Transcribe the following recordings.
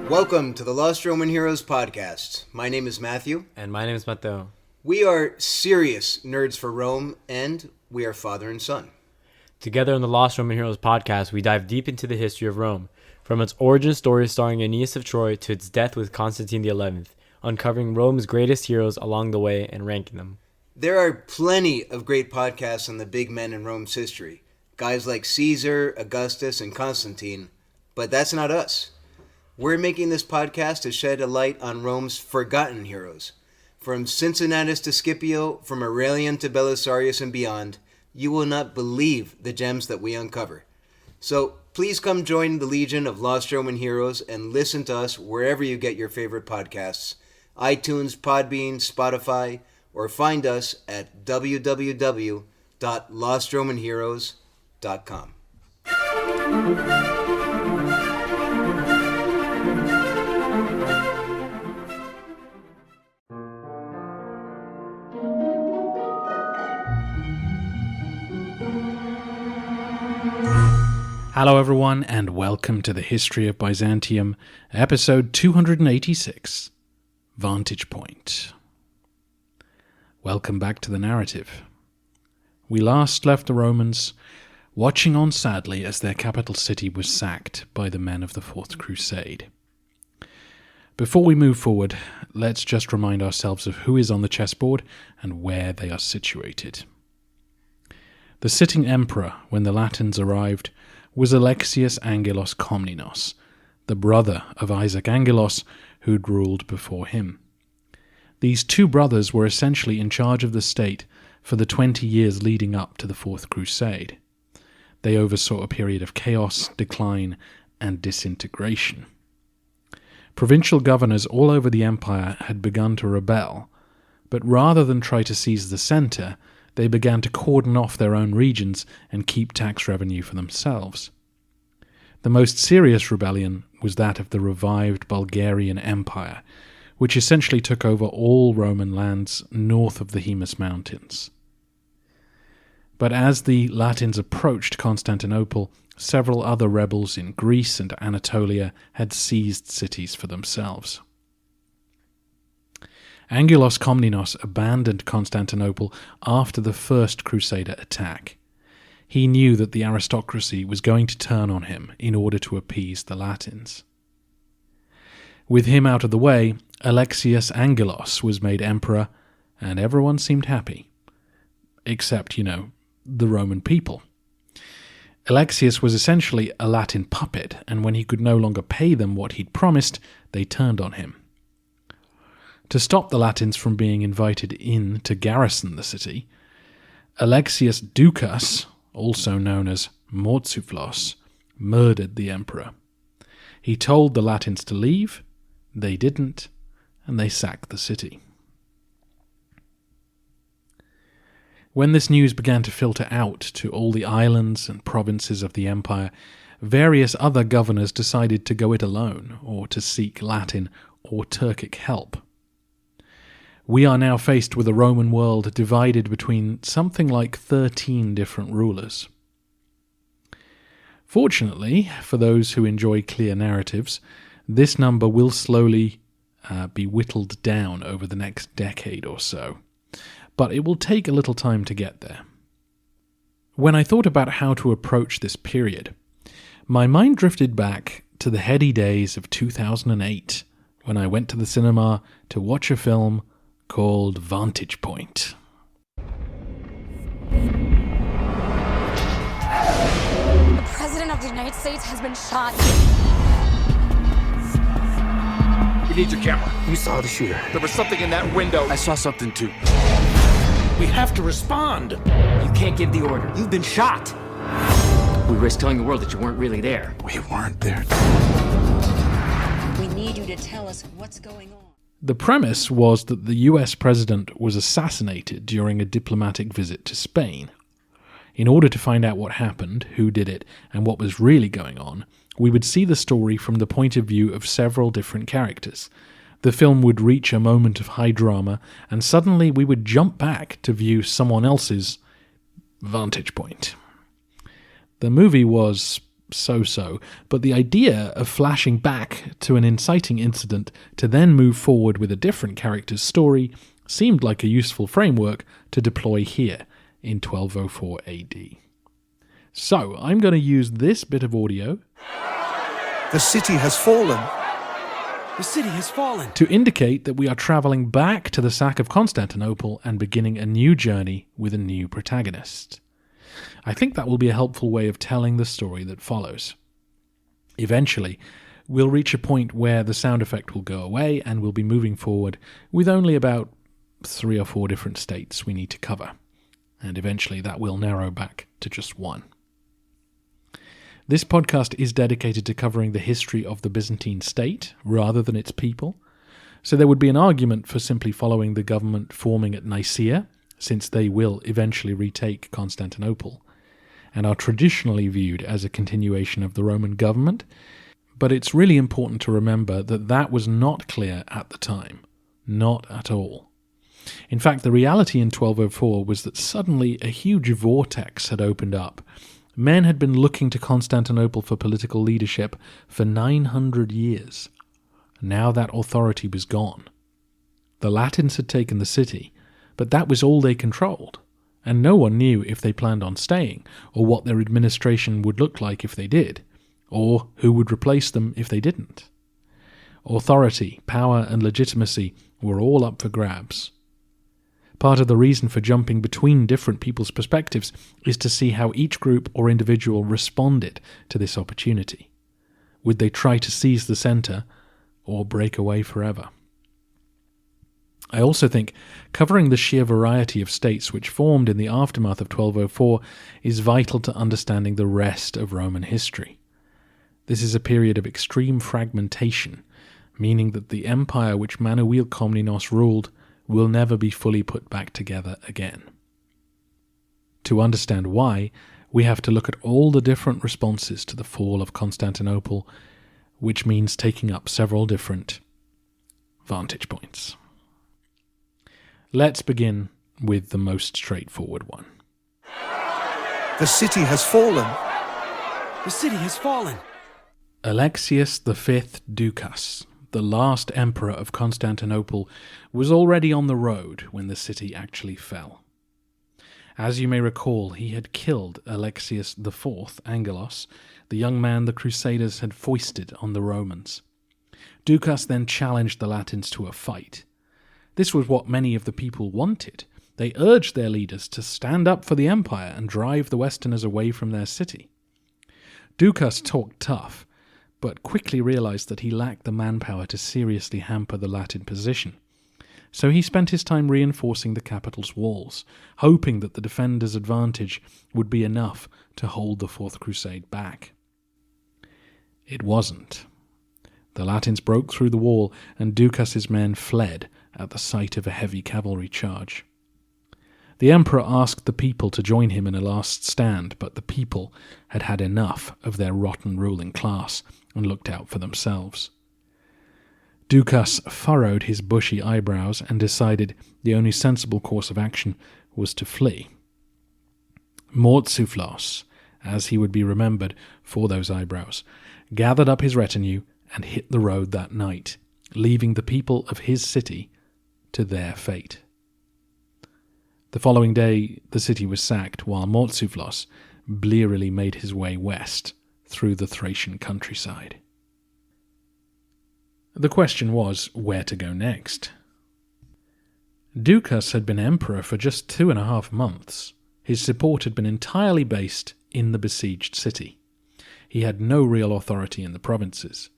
Welcome to the Lost Roman Heroes podcast. My name is Matthew. And my name is Matteo. We are serious nerds for Rome, and we are father and son. Together in the Lost Roman Heroes podcast, we dive deep into the history of Rome, from its origin story starring Aeneas of Troy to its death with Constantine XI, uncovering Rome's greatest heroes along the way and ranking them. There are plenty of great podcasts on the big men in Rome's history. Guys like Caesar, Augustus, and Constantine. But that's not us. We're making this podcast to shed a light on Rome's forgotten heroes. From Cincinnatus to Scipio, from Aurelian to Belisarius and beyond, you will not believe the gems that we uncover. So please come join the legion of Lost Roman Heroes and listen to us wherever you get your favorite podcasts. iTunes, Podbean, Spotify, or find us at www.lostromanheroes.com. Hello everyone, and welcome to the History of Byzantium, episode 286, Vantage Point. Welcome back to the narrative. We last left the Romans watching on sadly as their capital city was sacked by the men of the Fourth Crusade. Before we move forward, let's just remind ourselves of who is on the chessboard and where they are situated. The sitting emperor, when the Latins arrived, was Alexios Angelos Komnenos, the brother of Isaac Angelos, who'd ruled before him. These two brothers were essentially in charge of the state for the 20 years leading up to the Fourth Crusade. They oversaw a period of chaos, decline, and disintegration. Provincial governors all over the empire had begun to rebel, but rather than try to seize the center, they began to cordon off their own regions and keep tax revenue for themselves. The most serious rebellion was that of the revived Bulgarian Empire, which essentially took over all Roman lands north of the Haemus Mountains. But as the Latins approached Constantinople, several other rebels in Greece and Anatolia had seized cities for themselves. Angelos Komnenos abandoned Constantinople after the first Crusader attack. He knew that the aristocracy was going to turn on him in order to appease the Latins. With him out of the way, Alexios Angelos was made emperor, and everyone seemed happy. Except, the Roman people. Alexios was essentially a Latin puppet, and when he could no longer pay them what he'd promised, they turned on him. To stop the Latins from being invited in to garrison the city, Alexios Doukas, also known as Mourtzouphlos, murdered the emperor. He told the Latins to leave, they didn't, and they sacked the city. When this news began to filter out to all the islands and provinces of the empire, various other governors decided to go it alone, or to seek Latin or Turkic help. We are now faced with a Roman world divided between something like 13 different rulers. Fortunately, for those who enjoy clear narratives, this number will slowly be whittled down over the next decade or so, but it will take a little time to get there. When I thought about how to approach this period, my mind drifted back to the heady days of 2008, when I went to the cinema to watch a film called Vantage Point. The President of the United States has been shot. We need your camera. You saw the shooter. There was something in that window. I saw something too. We have to respond. You can't give the order. You've been shot. We risk telling the world that you weren't really there. We weren't there. We need you to tell us what's going on. The premise was that the US president was assassinated during a diplomatic visit to Spain. In order to find out what happened, who did it, and what was really going on, we would see the story from the point of view of several different characters. The film would reach a moment of high drama, and suddenly we would jump back to view someone else's vantage point. The movie was so-so, but the idea of flashing back to an inciting incident to then move forward with a different character's story seemed like a useful framework to deploy here in 1204 AD. So, I'm going to use this bit of audio The city has fallen. The city has fallen. to indicate that we are travelling back to the sack of Constantinople and beginning a new journey with a new protagonist. I think that will be a helpful way of telling the story that follows. Eventually, we'll reach a point where the sound effect will go away and we'll be moving forward with only about 3 or 4 different states we need to cover. And eventually that will narrow back to just one. This podcast is dedicated to covering the history of the Byzantine state rather than its people. So there would be an argument for simply following the government forming at Nicaea, since they will eventually retake Constantinople, and are traditionally viewed as a continuation of the Roman government. But it's really important to remember that that was not clear at the time. Not at all. In fact, the reality in 1204 was that suddenly a huge vortex had opened up. Men had been looking to Constantinople for political leadership for 900 years. Now that authority was gone. The Latins had taken the city, but that was all they controlled, and no one knew if they planned on staying, or what their administration would look like if they did, or who would replace them if they didn't. Authority, power, and legitimacy were all up for grabs. Part of the reason for jumping between different people's perspectives is to see how each group or individual responded to this opportunity. Would they try to seize the centre, or break away forever? I also think covering the sheer variety of states which formed in the aftermath of 1204 is vital to understanding the rest of Roman history. This is a period of extreme fragmentation, meaning that the empire which Manuel Komnenos ruled will never be fully put back together again. To understand why, we have to look at all the different responses to the fall of Constantinople, which means taking up several different vantage points. Let's begin with the most straightforward one. The city has fallen. The city has fallen. Alexios V Doukas, the last emperor of Constantinople, was already on the road when the city actually fell. As you may recall, he had killed Alexios IV Angelos, the young man the Crusaders had foisted on the Romans. Doukas then challenged the Latins to a fight. This was what many of the people wanted. They urged their leaders to stand up for the empire and drive the Westerners away from their city. Doukas talked tough, but quickly realized that he lacked the manpower to seriously hamper the Latin position. So he spent his time reinforcing the capital's walls, hoping that the defenders' advantage would be enough to hold the Fourth Crusade back. It wasn't. The Latins broke through the wall, and Doukas' men fled at the sight of a heavy cavalry charge. The emperor asked the people to join him in a last stand, but the people had had enough of their rotten ruling class and looked out for themselves. Doukas furrowed his bushy eyebrows and decided the only sensible course of action was to flee. Mortzuflos, as he would be remembered for those eyebrows, gathered up his retinue and hit the road that night, leaving the people of his city to their fate. The following day, the city was sacked, while Mortzuflos blearily made his way west through the Thracian countryside. The question was where to go next. Doukas had been emperor for just 2.5 months. His support had been entirely based in the besieged city. He had no real authority in the provinces.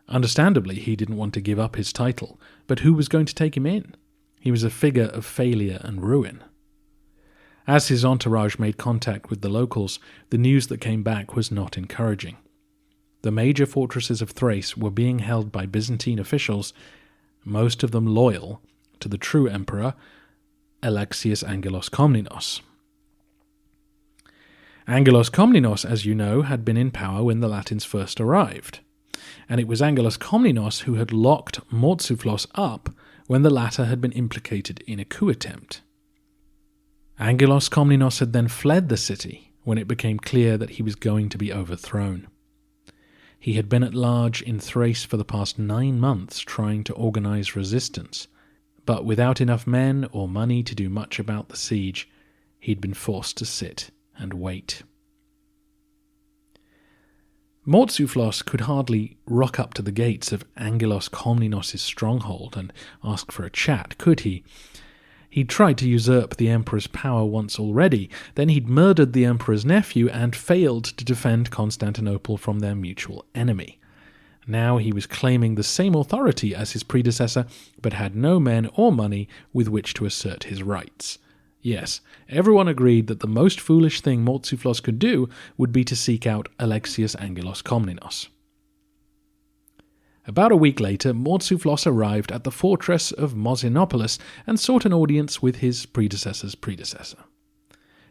Understandably, he didn't want to give up his title, but who was going to take him in? He was a figure of failure and ruin. As his entourage made contact with the locals, the news that came back was not encouraging. The major fortresses of Thrace were being held by Byzantine officials, most of them loyal to the true emperor, Alexios Angelos Komnenos. Angelos Komnenos, as you know, had been in power when the Latins first arrived, and it was Angelos Komnenos who had locked Mortzuflos up when the latter had been implicated in a coup attempt. Angelos Komnenos had then fled the city, when it became clear that he was going to be overthrown. He had been at large in Thrace for the past 9 months trying to organize resistance, but without enough men or money to do much about the siege, he'd been forced to sit and wait. Mortzouphlos could hardly rock up to the gates of Angelos Komnenos' stronghold and ask for a chat, could he? He'd tried to usurp the emperor's power once already, then he'd murdered the emperor's nephew and failed to defend Constantinople from their mutual enemy. Now he was claiming the same authority as his predecessor, but had no men or money with which to assert his rights. Yes, everyone agreed that the most foolish thing Mortzouphlos could do would be to seek out Alexios Angelos Komnenos. About a week later, Mortzouphlos arrived at the fortress of Mosinopolis and sought an audience with his predecessor's predecessor.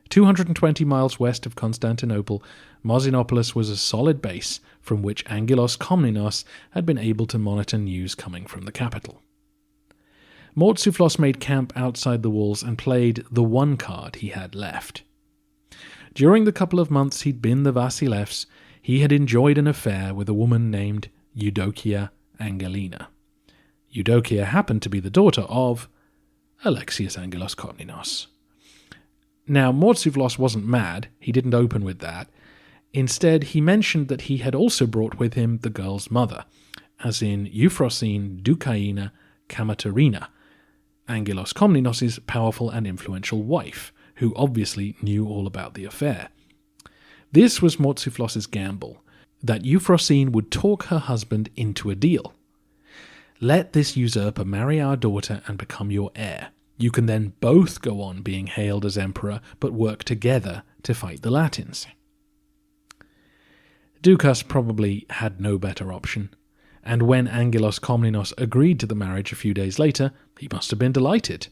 220 miles west of Constantinople, Mosinopolis was a solid base from which Angelos Komnenos had been able to monitor news coming from the capital. Mortzouphlos made camp outside the walls and played the one card he had left. During the couple of months he'd been the Vasilevs, he had enjoyed an affair with a woman named Eudokia Angelina. Eudokia happened to be the daughter of Alexios Angelos Komnenos. Now, Mortzouphlos wasn't mad, he didn't open with that. Instead, he mentioned that he had also brought with him the girl's mother, as in Euphrosyne Doukaina Kamaterina, Angelos Komnenos' powerful and influential wife, who obviously knew all about the affair. This was Mortzouphlos' gamble, that Euphrosyne would talk her husband into a deal. Let this usurper marry our daughter and become your heir. You can then both go on being hailed as emperor, but work together to fight the Latins. Doukas probably had no better option, and when Angelos Komnenos agreed to the marriage a few days later, he must have been delighted.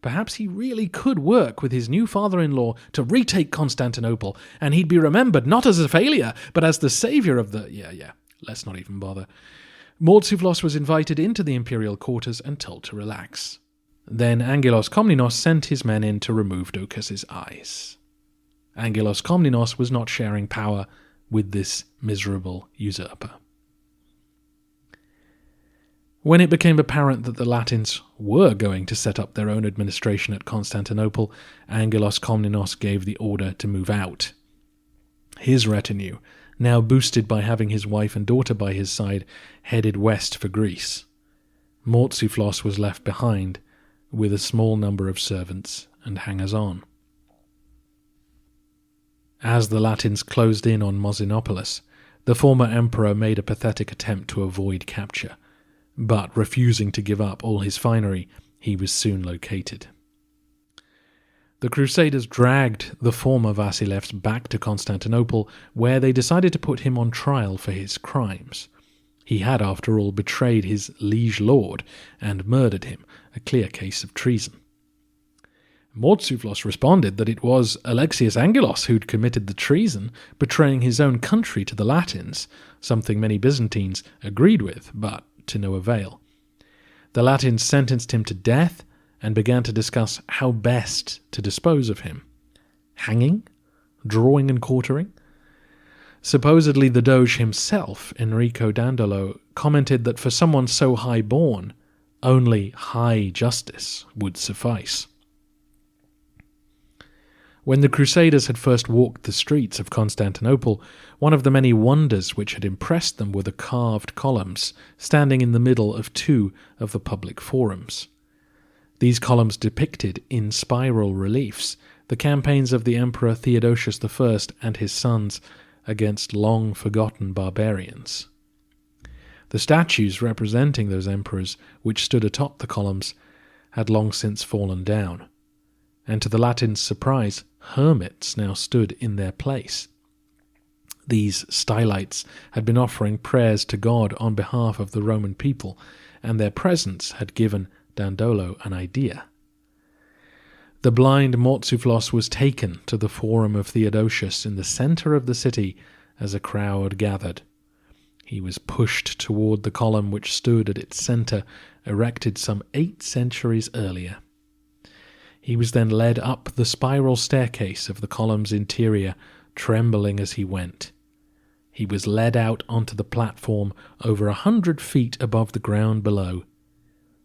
Perhaps he really could work with his new father-in-law to retake Constantinople, and he'd be remembered not as a failure, but as the savior of the... let's not even bother. Mortzouphlos was invited into the imperial quarters and told to relax. Then Angelos Komnenos sent his men in to remove Doukas' eyes. Angelos Komnenos was not sharing power with this miserable usurper. When it became apparent that the Latins were going to set up their own administration at Constantinople, Angelos Komnenos gave the order to move out. His retinue, now boosted by having his wife and daughter by his side, headed west for Greece. Mortzouphlos was left behind, with a small number of servants and hangers-on. As the Latins closed in on Mosinopolis, the former emperor made a pathetic attempt to avoid capture, but refusing to give up all his finery, he was soon located. The Crusaders dragged the former Vasilevs back to Constantinople, where they decided to put him on trial for his crimes. He had, after all, betrayed his liege lord and murdered him, a clear case of treason. Mortzouphlos responded that it was Alexios Angelos who'd committed the treason, betraying his own country to the Latins, something many Byzantines agreed with, but to no avail. The Latins sentenced him to death and began to discuss how best to dispose of him. Hanging? Drawing and quartering? Supposedly the Doge himself, Enrico Dandolo, commented that for someone so high-born, only high justice would suffice. When the Crusaders had first walked the streets of Constantinople, one of the many wonders which had impressed them were the carved columns standing in the middle of two of the public forums. These columns depicted, in spiral reliefs, the campaigns of the Emperor Theodosius I and his sons against long-forgotten barbarians. The statues representing those emperors, which stood atop the columns, had long since fallen down, and to the Latins' surprise, hermits now stood in their place. These stylites had been offering prayers to God on behalf of the Roman people, and their presence had given Dandolo an idea. The blind Mortzouphlos was taken to the Forum of Theodosius in the centre of the city as a crowd gathered. He was pushed toward the column which stood at its centre, erected some 8 centuries earlier. He was then led up the spiral staircase of the column's interior trembling as he went. He was led out onto the platform over 100 feet above the ground below.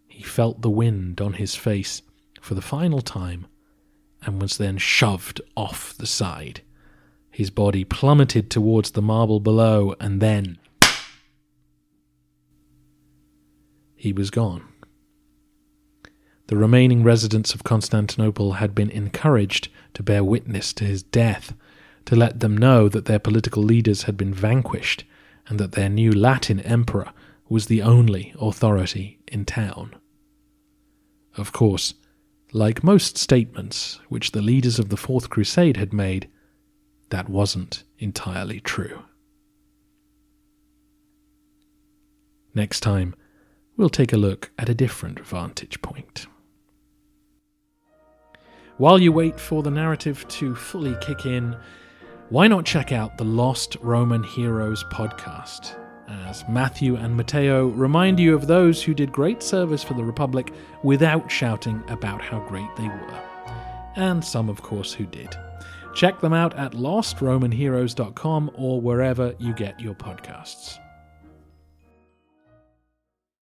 He felt the wind on his face for the final time and was then shoved off the side. His body plummeted towards the marble below, and then he was gone. The remaining residents of Constantinople had been encouraged to bear witness to his death, to let them know that their political leaders had been vanquished and that their new Latin emperor was the only authority in town. Of course, like most statements which the leaders of the Fourth Crusade had made, that wasn't entirely true. Next time, we'll take a look at a different vantage point. While you wait for the narrative to fully kick in, why not check out the Lost Roman Heroes podcast, as Matthew and Matteo remind you of those who did great service for the Republic without shouting about how great they were. And some, of course, who did. Check them out at lostromanheroes.com or wherever you get your podcasts.